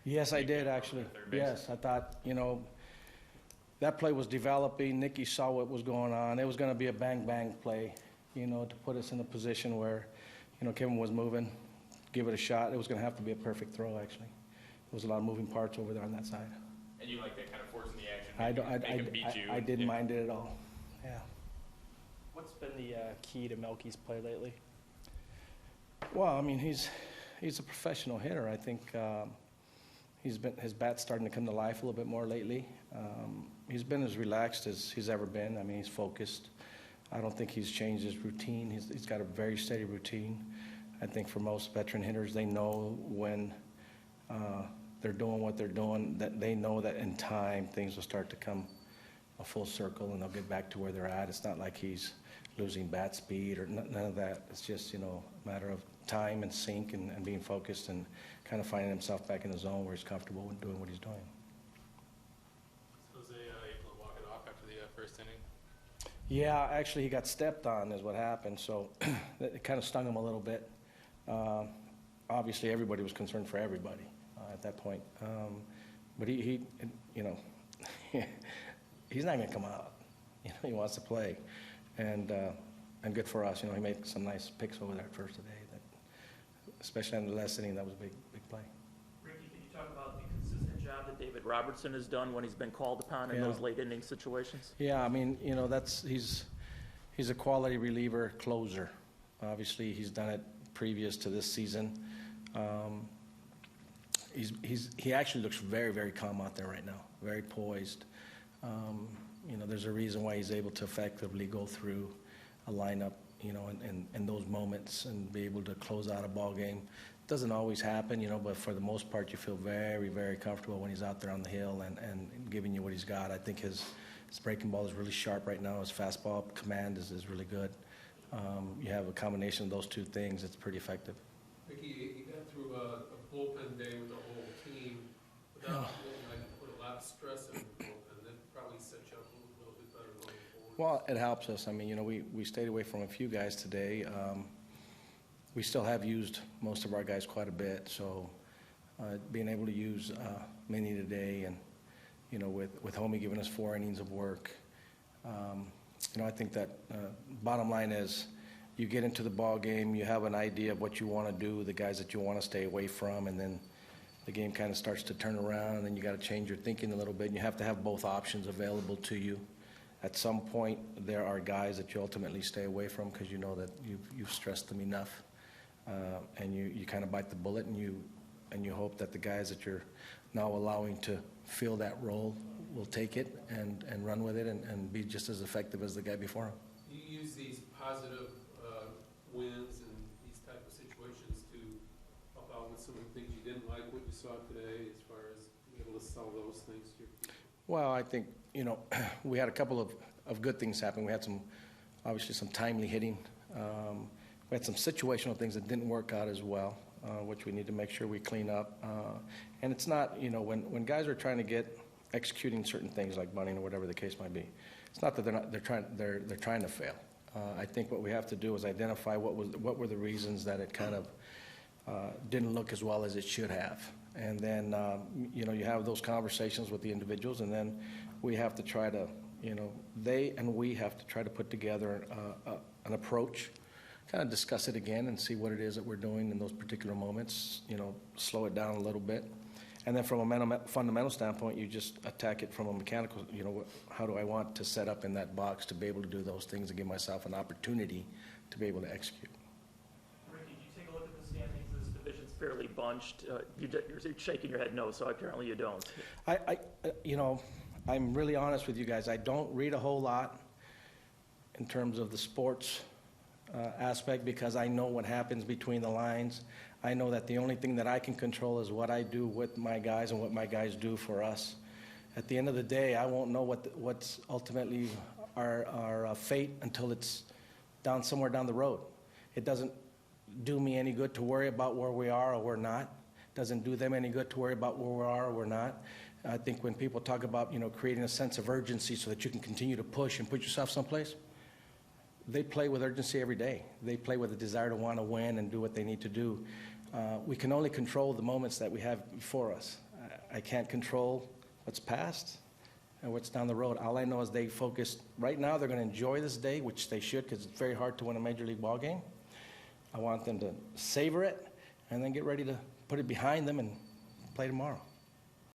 Yes, I did actually. Yes, I thought, that play was developing. Nicky saw what was going on. It was going to be a bang-bang play, to put us in a position where, Kevin was moving, give it a shot. It was going to have to be a perfect throw, actually. There was a lot of moving parts over there on that side. And you like that kind of forcing the action? I didn't mind it at all. Yeah. What's been the key to Melky's play lately? Well, I mean, he's a professional hitter. I think his bat's starting to come to life a little bit more lately. He's been as relaxed as he's ever been. I mean, he's focused. I don't think he's changed his routine. He's got a very steady routine. I think for most veteran hitters, they know when they're doing what they're doing, that they know that in time things will start to come a full circle and they'll get back to where they're at. It's not like he's losing bat speed or none of that. It's just, a matter of time and sync and being focused and kind of finding himself back in the zone where he's comfortable and doing what he's doing. Was Jose able to walk it off after the first inning? Yeah, actually he got stepped on is what happened, so it kind of stung him a little bit. Obviously everybody was concerned for everybody at that point. But he he's not going to come out. He wants to play. And good for us. He made some nice picks over there at first today. Especially in the last inning, that was a big play. Ricky, can you talk about the consistent job that David Robertson has done when he's been called upon in those late inning situations? Yeah, I mean, he's a quality reliever closer. Obviously, he's done it previous to this season. He actually looks very, very calm out there right now, very poised. There's a reason why he's able to effectively go through a lineup, in those moments and be able to close out a ball game. It doesn't always happen, but for the most part, you feel very, very comfortable when he's out there on the hill and giving you what he's got. I think his breaking ball is really sharp right now. His fastball command is really good. You have a combination of those two things. It's pretty effective. Ricky, you got through a bullpen day with the whole team without feeling like you put a lot of stress in the bullpen. That probably set you up a little bit better going forward. Well, it helps us. I mean, we stayed away from a few guys today. We still have used most of our guys quite a bit, so being able to use many today and, with Homie giving us 4 innings of work, I think that bottom line is you get into the ball game, you have an idea of what you want to do, the guys that you want to stay away from, and then the game kind of starts to turn around, and then you got to change your thinking a little bit, and you have to have both options available to you. At some point, there are guys that you ultimately stay away from because you know that you've stressed them enough, and you kind of bite the bullet, and you hope that the guys that you're now allowing to fill that role will take it and run with it and be just as effective as the guy before him. You use these positive wins and these type of situations to help out with some of the things you didn't like, what you saw today, as far as being able to sell those things to your people? Well, I think, we had a couple of good things happen. We had obviously some timely hitting. We had some situational things that didn't work out as well, which we need to make sure we clean up. And it's not, when guys are trying to get executing certain things like bunting or whatever the case might be, it's not that they're trying to fail. I think what we have to do is identify what were the reasons that it kind of didn't look as well as it should have. And then, you have those conversations with the individuals, and then we have to try to, they and we have to try to put together an approach, kind of discuss it again and see what it is that we're doing in those particular moments, slow it down a little bit. And then from a fundamental standpoint, you just attack it from a mechanical, how do I want to set up in that box to be able to do those things and give myself an opportunity to be able to execute. Ricky, did you take a look at the standings? This division's fairly bunched. You're shaking your head no, so apparently you don't. I'm really honest with you guys. I don't read a whole lot in terms of the sports aspect because I know what happens between the lines. I know that the only thing that I can control is what I do with my guys and what my guys do for us. At the end of the day, I won't know what's ultimately our fate until it's somewhere down the road. It doesn't do me any good to worry about where we are or we're not. It doesn't do them any good to worry about where we are or we're not. I think when people talk about creating a sense of urgency so that you can continue to push and put yourself someplace, they play with urgency every day. They play with a desire to want to win and do what they need to do. We can only control the moments that we have before us. I can't control what's past and what's down the road. All I know is they focus, right now they're going to enjoy this day, which they should, because it's very hard to win a Major League ball game. I want them to savor it and then get ready to put it behind them and play tomorrow.